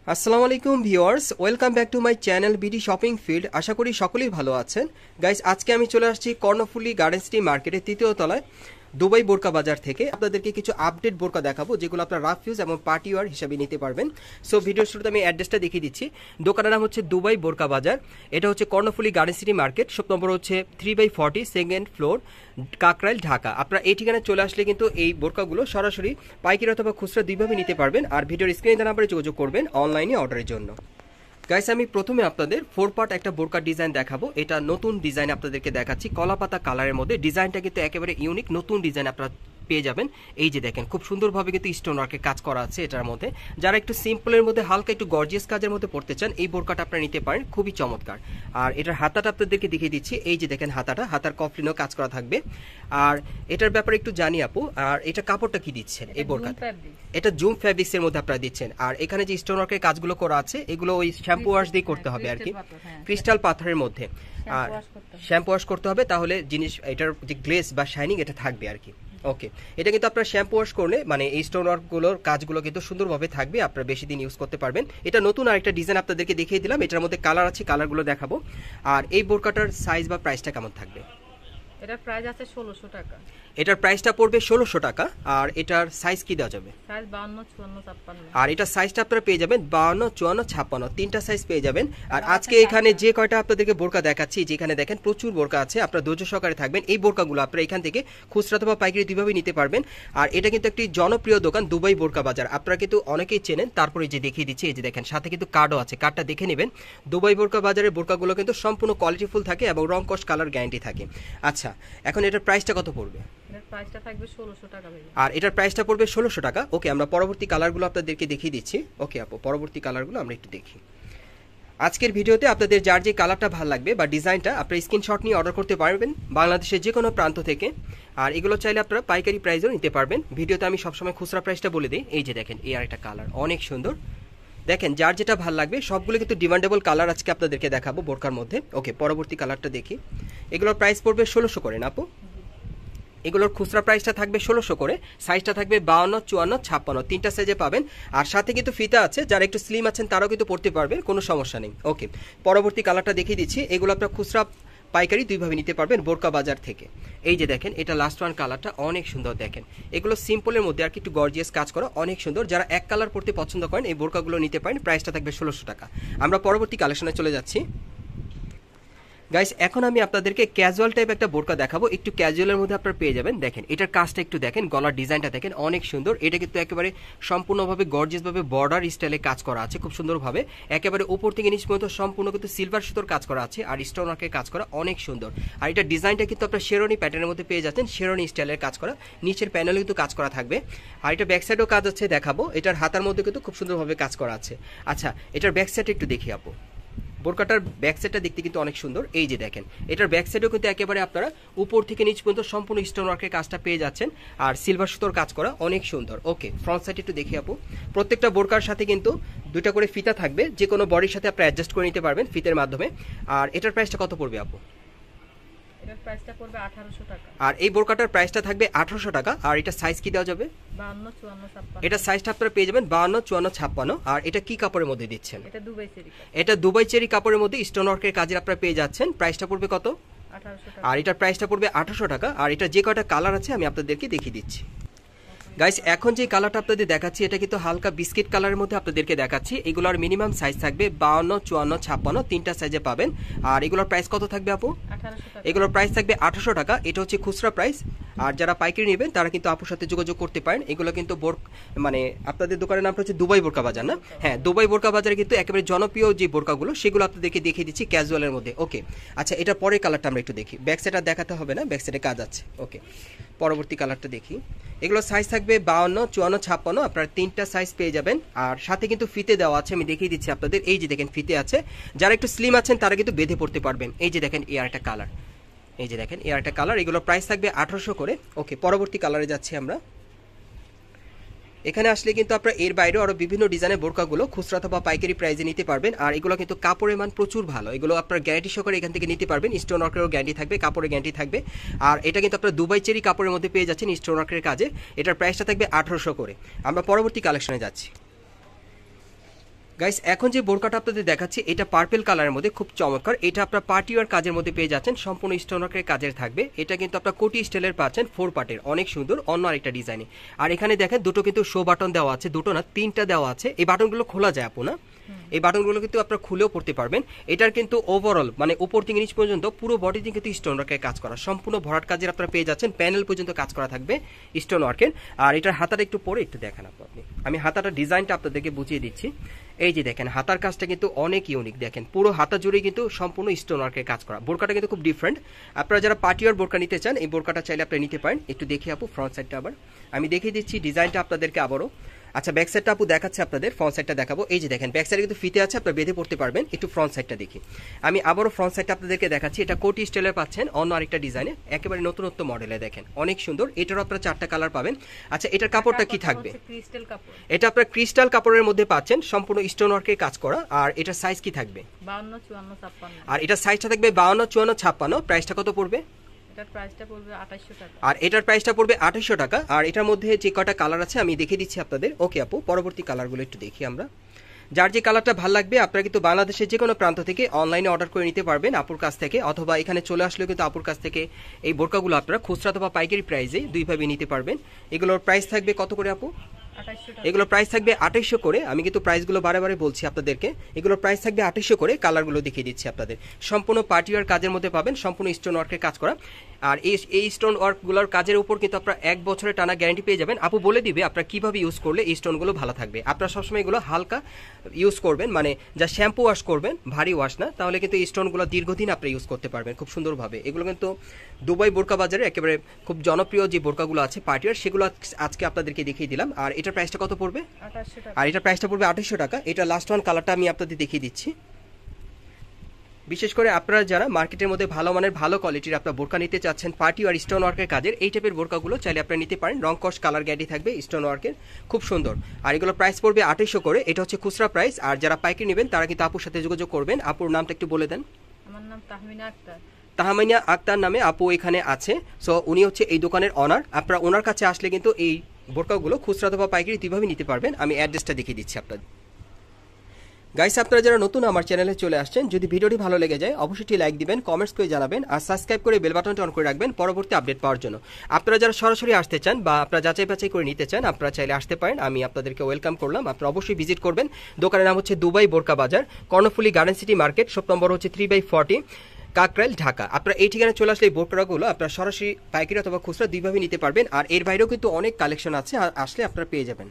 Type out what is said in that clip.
আসসালামু আলাইকুম viewers, welcome back to my channel BD shopping field. আশা করি সকলেই ভালো আছেন। গাইস, আজকে আমি চলে আসছি কর্ণফুলী গার্ডেন সিটি মার্কেটের তৃতীয় তলায় দুবাই বোরকা বাজার থেকে। আপনাদেরকে কিছু আপডেট বোরকা দেখাবো যেগুলো আপনারা রাফ ইউজ এবং পার্টি ওয়ার হিসাবে নিতে পারবেন। সো ভিডিওর শুরুতে আমি অ্যাড্রেসটা দেখিয়ে দিচ্ছি। দোকানের নাম হচ্ছে দুবাই বোরকা বাজার। এটা হচ্ছে Karnaphuli garden city market. Shop number হচ্ছে 3/40, সেকেন্ড ফ্লোর, কাকরাইল, ঢাকা। আপনারা এই ঠিকানায় চলে আসলে কিন্তু এই বোরকাগুলো সরাসরি পাইকারি অথবা খুচরা দুইভাবে নিতে পারবেন। আর ভিডিওর স্ক্রিনে নাম্বারে যোগাযোগ করবেন অনলাইনে অর্ডারের জন্য। গাইস, আমি প্রথমে আপনাদের 4 পার্ট একটা বোরকা ডিজাইন দেখাবো। এটা নতুন ডিজাইন আপনাদেরকে দেখাচ্ছি, কলাপাতা কালারের মধ্যে। ডিজাইনটা কিন্তু একেবারে ইউনিক, নতুন ডিজাইন আপনারা পেয়ে যাবেন। এই যে দেখেন, খুব সুন্দরভাবে কিন্তু স্টোন ওয়ার্কের কাজ করা আছে এটার মধ্যে। যারা একটু সিম্পলের মধ্যে হালকা একটু গর্জিয়াস কাজের মধ্যে পড়তে চান, এই বোরকাটা আপনারা নিতে পারেন, খুবই চমৎকার। আর এটার হাতাটা আপনাদেরকে দেখিয়ে দিচ্ছি। এই যে দেখেন হাতার কফলিনও কাজ করা থাকবে। আর এটার ব্যাপারে একটু জানি আপু, আর এটা কাপড়টা কি দিচ্ছেন এই বোরকাতে? এটা জুম ফ্যাব্রিক্স এর মধ্যে আপনারা দিচ্ছেন। আর এখানে যে স্টোন ওয়ার্কের কাজগুলো করা আছে এগুলো ওই শ্যাম্পু ওয়াশ দিয়ে করতে হবে আর কি, ক্রিস্টাল পাথরের মধ্যে। আর শ্যাম্পু ওয়াশ করতে হবে, তাহলে জিনিস এটার যে গ্লেজ বা শাইনিং এটা থাকবে আর কি। ওকে, এটা কিন্তু আপনার শ্যাম্পু ওয়াশ করলে মানে এই স্টোন ওয়ার্কগুলোর কাজগুলো কিন্তু সুন্দরভাবে থাকবে, আপনারা বেশি দিন ইউজ করতে পারবেন। এটা নতুন আরেকটা ডিজাইন আপনাদেরকে দেখিয়ে দিলাম। এটার মধ্যে কালার আছে, কালারগুলো দেখাবো। আর এই বোরকাটার সাইজ বা প্রাইসটা কেমন থাকবে? এটার প্রাইস আছে 1600 টাকা। এটার প্রাইসটা পড়বে 1600 টাকা। আর এটার সাইজ কি দেওয়া যাবে? সাইজ 52, 54, 56। আর এটার সাইজটা আপনারা পেয়ে যাবেন 52, 54, 56, তিনটা সাইজ পেয়ে যাবেন। আর আজকে এখানে যে কয়টা আপনাদেরকে বোরকা দেখাচ্ছি, যেখানে দেখেন প্রচুর বোরকা আছে, আপনারা ধৈর্য সহকারে থাকবেন। এই বোরকাগুলো আপনারা এখান থেকে খুচরা অথবা পাইকারি দুইভাবে নিতে পারবেন। আর এটা কিন্তু একটি জনপ্রিয় দোকান, দুবাই বোরকা বাজার। আপনারা কিন্তু অনেকেই চেনেন। তারপরে যে দেখিয়ে দিচ্ছি, এই যে দেখেন সাথে কিন্তু কার্ডও আছে, কার্ডটা দেখে নেবেন। দুবাই বোরকা বাজারের বোরকাগুলো কিন্তু সম্পূর্ণ কোয়ালিটিফুল থাকে এবং রং কস কালার গ্যারান্টি থাকে। আচ্ছা, এখন এটার প্রাইসটা কত পড়বে? এটার প্রাইসটা থাকবে 1600 টাকা ভাই। আর এটার প্রাইসটা পড়বে 1600 টাকা। ওকে, আমরা পরবর্তী কালারগুলো আপনাদেরকে দেখিয়ে দিচ্ছি। ওকে আপু, পরবর্তী কালারগুলো আমরা একটু দেখি। আজকের ভিডিওতে আপনাদের যার যে কালারটা ভালো লাগবে বা ডিজাইনটা, আপনারা স্ক্রিনশট নিয়ে অর্ডার করতে পারবেন বাংলাদেশের যে কোনো প্রান্ত থেকে। আর এগুলো চাইলে আপনারা পাইকারি প্রাইসেও নিতে পারবেন। ভিডিওতে আমি সবসময় খুচরা প্রাইসটা বলে দিই। এই যে দেখেন, এই আরেকটা কালার অনেক সুন্দর। দেখেন যার যেটা ভালো লাগবে, সবগুলো কিন্তু ডিমান্ডেবল কালার আজকে আপনাদেরকে দেখাবো বোরকার মধ্যে। ওকে, পরবর্তী কালারটা দেখি। এগুলোর প্রাইস পড়বে 1600 করে না আপু? এগুলোর খুচরা প্রাইসটা থাকবে 1600 করে। সাইজটা থাকবে 52, 54, 56, তিনটা সাইজে পাবেন। আর সাথে কিন্তু ফিতা আছে, যারা একটু স্লিম আছেন তারাও কিন্তু পড়তে পারবেন, কোনো সমস্যা নেই। ওকে, পরবর্তী কালারটা দেখিয়ে দিচ্ছি। এগুলো আপনার খুচরা পাইকারি দুইভাবে নিতে পারবেন বোরকা বাজার থেকে। এই যে দেখেন, এটা লাস্ট ওয়ান কালারটা অনেক সুন্দর। দেখেন এগুলো সিম্পলের মধ্যে আর কি একটু গর্জিয়াস কাজ করা, অনেক সুন্দর। যারা এক কালার পড়তে পছন্দ করেন এই বোরকাগুলো নিতে পারেন। প্রাইসটা থাকবে 1600 টাকা। আমরা পরবর্তী কালেকশনে চলে যাচ্ছি। গাইস, এখন আমি আপনাদেরকে ক্যাজুয়াল টাইপ একটা বোরকা দেখাবো। একটু ক্যাজুয়ালের মধ্যে আপনারা পেয়ে যাবেন। দেখেন এটার কাজটা একটু দেখেন, গলার ডিজাইনটা দেখেন অনেক সুন্দর। এটা কিন্তু একেবারে সম্পূর্ণভাবে গর্জিয়াসভাবে বর্ডার স্টাইলে কাজ করা আছে, খুব সুন্দরভাবে। একেবারে উপর থেকে নিচ পর্যন্ত সম্পূর্ণ কিন্তু সিলভার সুতোর কাজ করা আছে, আর স্টোন ওয়ার্কের কাজ করা অনেক সুন্দর। আর এটা ডিজাইনটা কিন্তু আপনার শেরনি প্যাটার্নের মধ্যে পেয়ে যাচ্ছেন, শেরনি স্টাইলের কাজ করা। নিচের প্যানেলে কিন্তু কাজ করা থাকবে। আর এটা ব্যাক সাইডেও কাজ আছে, দেখাবো। এটার হাতার মধ্যে কিন্তু খুব সুন্দরভাবে কাজ করা আছে। আচ্ছা, এটার ব্যাক সাইড একটু দেখি আপু। বোরকাটার ব্যাক সাইডটা দেখতে কিন্তু অনেক সুন্দর। এই যে দেখেন, এটার ব্যাক সাইডেও কিন্তু একেবারে আপনারা উপর থেকে নিচ পর্যন্ত সম্পূর্ণ স্টোন ওয়ার্কের কাজটা পেয়ে যাচ্ছেন, আর সিলভার সুতোর কাজ করা অনেক সুন্দর। ওকে, ফ্রন্ট সাইড একটু দেখি আপু। প্রত্যেকটা বোরকার সাথে কিন্তু দুইটা করে ফিতা থাকবে, যে কোনো বডির সাথে আপনারা অ্যাডজাস্ট করে নিতে পারবেন ফিতের মাধ্যমে। আর এটার প্রাইসটা কত পড়বে আপু? এটার প্রাইসটা পড়বে 1800 টাকা। আর এই বোরকাটার প্রাইসটা থাকবে 1800 টাকা। আর এটা সাইজ কি দেওয়া যাবে? 52, 54, 56। এটা সাইজটা আপনারা পেয়ে যাবেন 52, 54, 56। আর এটা কি কাপড়ের মধ্যে দিচ্ছেন? এটা দুবাই চেরি। এটা দুবাই চেরি কাপড়ের মধ্যে স্টোন ওয়ার্কের কাজের আপনারা পেয়ে যাচ্ছেন। প্রাইসটা পড়বে কত? 1800 টাকা। আর এটার প্রাইসটা পড়বে 1800 টাকা। আর এটা যে কয়টা কালার আছে আমি আপনাদেরকে দেখিয়ে দিচ্ছি। গাইস, এখন যে কালারটা আপনাদের দেখাচ্ছি এটা কিন্তু হালকা বিস্কিট কালারের মধ্যে আপনাদেরকে দেখাচ্ছি। এগুলোর মিনিমাম সাইজ থাকবে 52, 54, 56, তিনটা সাইজে পাবেন। আর এগুলোর প্রাইস কত থাকবে আপু? 1800 টাকা। এগুলোর প্রাইস থাকবে 1800 টাকা। এটা হচ্ছে খুচরা প্রাইস। আর যারা পাইকারি নেবেন তারা কিন্তু আপুর সাথে যোগাযোগ করতে পারেন। এগুলো কিন্তু মানে আপনাদের দোকানের নামটা হচ্ছে দুবাই বোরকা বাজার না? হ্যাঁ, দুবাই বোরকা বাজারে কিন্তু একেবারে জনপ্রিয় যে বোরকাগুলো সেগুলো আপনাদেরকে দেখিয়ে দিচ্ছি ক্যাজুয়ালের মধ্যে। ওকে, আচ্ছা, এটা পরের কালারটা আমরা একটু দেখি। ব্যাক সাইডটা দেখাতে হবে না, ব্যাক সাইডে কাজ আছে। ওকে, পরবর্তী কালারটা দেখি। এগুলো সাইজ থাকবে 52, 54, 56। আপনারা তিনটা সাইজ পেয়ে যাবেন। আর সাথে কিন্তু ফিতে দেওয়া আছে, আমি দেখিয়ে দিচ্ছি আপনাদের। এই যে দেখেন ফিতে আছে, যারা একটু স্লিম আছেন তারা কিন্তু বেঁধে পড়তে পারবেন। এই যে দেখেন, এই আরেকটা কালার। এই যে দেখেন, এই আরেকটা কালার। এগুলো প্রাইস থাকবে 1800 করে। ওকে, পরবর্তী কালারে যাচ্ছি আমরা। এখানে আসলে কিন্তু আপনারা এর বাইরেও আরো বিভিন্ন ডিজাইনের বোরকাগুলো খুচরা অথবা পাইকারি প্রাইসে নিতে পারবেন। আর এগুলো কিন্তু কাপড়ের মান প্রচুর ভালো। এগুলো আপনারা গ্যারান্টি সহকারে এখান থেকে নিতে পারবেন। স্টোন ওয়ার্কেরও গ্যারান্টি থাকবে, কাপড়ের গ্যারান্টি থাকবে। আর এটা কিন্তু আপনারা দুবাই চেরি কাপড়ের মধ্যে পেয়ে যাচ্ছেন স্টোন ওয়ার্কের কাজে। এটার প্রাইসটা থাকবে 1800 করে। আমরা পরবর্তী কালেকশনে যাচ্ছি। গাইস এখন যে বোরকাটা আপনাদের দেখাচ্ছি এটা পার্পল কালারের মধ্যে খুব চমৎকার। এটা আপনার পার্টি ওয়্যার কাজের মধ্যে পেয়ে যাচ্ছেন, সম্পূর্ণ স্টোনওয়ার্কের কাজের থাকবে। এটা কিন্তু আপনার কোটি স্টাইলের পাচ্ছেন, 4 পার্টের, অনেক সুন্দর, অন্য আরেকটা ডিজাইনে। আর এখানে দেখেন দুটো কিন্তু শো বাটন দেওয়া আছে, দুটো না 3টা দেওয়া আছে। এই বাটনগুলো খোলা যায় আপু না? এই বাটনগুলো কিন্তু আপনারা খুলেও পড়তে পারবেন। এটার কিন্তু ওভারঅল মানে উপর থেকে নিচ পর্যন্ত পুরো বডিতে কিন্তু স্টোন ওয়ার্কের কাজ করা, সম্পূর্ণ ভরাট কাজের আপনারা পেয়ে যাচ্ছেন। প্যানেল পর্যন্ত কাজ করা থাকবে স্টোন ওয়ার্কের। আর এটার হাতাটা একটু পরে একটু দেখেন আপনি, আমি হাতাটা ডিজাইনটা আপনাদেরকে বুঝিয়ে দিচ্ছি। এই যে দেখেন হাতার কাজটা কিন্তু অনেক ইউনিক, দেখেন পুরো হাতা জুড়ে কিন্তু সম্পূর্ণ স্টোন ওয়ার্কের কাজ করা। বোরকাটা কিন্তু খুব ডিফারেন্ট। আপনারা যারা পার্টি ওয়্যার বোরকা নিতে চান এই বোরকাটা চাইলে আপনি নিতে পারেন। একটু দেখি আপু ফ্রন্ট সাইডটা আবার আমি দেখিয়ে দিচ্ছি ডিজাইনটা আপনাদেরকে আবারও। আচ্ছা ব্যাক সাইডটা আপু দেখাচ্ছে আপনাদের, ফ্রন্ট সাইডটা দেখাবো। এই যে দেখেন ব্যাক সাইডে কিন্তু ফিতে আছে, আপনারা বেঁধে পড়তে পারবেন। একটু ফ্রন্ট সাইডটা দেখি, আমি আবারও ফ্রন্ট সাইডটা আপনাদেরকে দেখাচ্ছি। এটা কোটি স্টাইলের পাচ্ছেন, অন্য আরেকটা ডিজাইনে, একেবারে নতুনত্ব মডেলে, দেখেন অনেক সুন্দর। এটারও আপনারা 4টা কালার পাবেন। আচ্ছা এটার কাপড়টা কি থাকবে? ক্রিস্টাল কাপড়। এটা আপনারা ক্রিস্টাল কাপড়ের মধ্যে পাচ্ছেন, সম্পূর্ণ স্টোন ওয়ার্কের কাজ করা। আর এটার সাইজ কি থাকবে? 52, 54, 56। আর এটার সাইজটা থাকবে 52, 54, 56। প্রাইসটা কত পড়বে? এটার প্রাইসটা পড়বে 2800 টাকা। আর এটার প্রাইসটা পড়বে 2800 টাকা। আর এটার মধ্যে যে কয়টা কালার আছে আমি দেখিয়ে দিচ্ছি আপনাদের। ওকে আপু পরবর্তী কালারগুলো একটু দেখি আমরা। যার যে কালারটা ভালো লাগবে আপনারা কিন্তু বাংলাদেশের যে কোনো প্রান্ত থেকে অনলাইনে অর্ডার করে নিতে পারবেন আপুর কাছ থেকে, অথবা এখানে চলে আসলেও কিন্তু আপুর কাছ থেকে এই বোরকাগুলো আপনারা খুচরা অথবা পাইকারি প্রাইসে দুইভাবে নিতে পারবেন। এগুলোর প্রাইস থাকবে কত করে আপু? 2800 টাকা। এগুলোর প্রাইস থাকবে 2800 করে। আমি কিন্তু প্রাইসগুলো বারে বলছি আপনাদেরকে। এগুলোর প্রাইস থাকবে 2800 করে। কালারগুলো দেখিয়ে দিচ্ছি আপনাদের। সম্পূর্ণ পার্টি ওয়্যার কাজের মধ্যে পাবেন, সম্পূর্ণ স্টোন ওয়ার্কের কাজ করা। আর এই স্টোন ওয়ার্কগুলোর কাজের উপর কিন্তু আপনারা 1 বছরের টানা গ্যারান্টি পেয়ে যাবেন। আপু বলে দিবে আপনারা কিভাবে ইউজ করলে এই স্টোনগুলো ভালো থাকবে। আপনারা সবসময় এগুলো হালকা ইউজ করবেন, মানে যা শ্যাম্পু ওয়াশ করবেন, ভারী ওয়াশ না, তাহলে কিন্তু এই স্টোনগুলো দীর্ঘদিন আপনি ইউজ করতে পারবেন খুব সুন্দরভাবে। এগুলো কিন্তু দুবাই বোরকা বাজারে একেবারে খুব জনপ্রিয় যে বোরকাগুলো আছে পার্টি ওয়্যার, সেগুলো আজকে আপনাদেরকে দেখিয়ে দিলাম। আর এটার প্রাইসটা কত পড়বে? 2800 টাকা। আর এটার প্রাইসটা পড়বে 2800 টাকা। এটা লাস্ট ওয়ান কালারটা আমি আপনাদের দেখিয়ে দিচ্ছি। বিশেষ করে আপনারা যারা মার্কেটের মধ্যে ভালো মানের ভালো কোয়ালিটির আপনারা বোরকা নিতে চাচ্ছেন পার্টি আর স্টোন ওয়ার্কের কাজের, এই টাইপের বোরকাগুলো চাইলে আপনারা নিতে পারেন। রং কস কালার গ্যারান্টি থাকবে স্টোন ওয়ার্কের, খুব সুন্দর। আর এগুলো প্রাইস পড়বে 2800 করে। এটা হচ্ছে খুচরা প্রাইস। আর যারা পাইকারি নেবেন তারা কিন্তু আপুর সাথে যোগাযোগ করবেন। আপুর নামটা একটু বলে দেন। আমার নাম তাহমিনা আক্তার। তাহমিনা আক্তার নামে আপু এখানে আছে। সো উনি হচ্ছে এই দোকানের অনার। আপনারা ওনার কাছে আসলে কিন্তু এই বোরকাগুলো খুচরা অথবা পাইকারি দুইভাবে নিতে পারবেন। আমি অ্যাড্রেসটা দেখিয়ে দিচ্ছি আপনাদের। গাইস আপনারা যারা নতুন আমার চ্যানেলে চলে আসছেন, যদি ভিডিওটি ভালো লেগে যায় অবশ্যই লাইক দিবেন, কমেন্টস করে জানাবেন, আর সাবস্ক্রাইব করে বেল বাটনটা অন করে রাখবেন পরবর্তী আপডেট পাওয়ার জন্য। আপনারা যারা সরাসরি আসতে চান বা আপনারা যাচাই বাছাই করে নিতে চান, আপনারা চাইলে আসতে পারেন। আমি আপনাদেরকে ওয়েলকাম করলাম। আপনারা অবশ্যই ভিজিট করবেন। দোকানের নাম হচ্ছে দুবাই বোরকা বাজার, Karnaphuli garden city market, shop number হচ্ছে 3/40, কাকরাইল, ঢাকা। আপনারা এই ঠিকানায় চলে আসলে এই বোরকাগুলো আপনারা সরাসরি পাইকারি অথবা খুচরা দুইভাবে নিতে পারবেন। আর এর বাইরেও কিন্তু অনেক কালেকশন আছে, আসলে আপনারা পেয়ে যাবেন।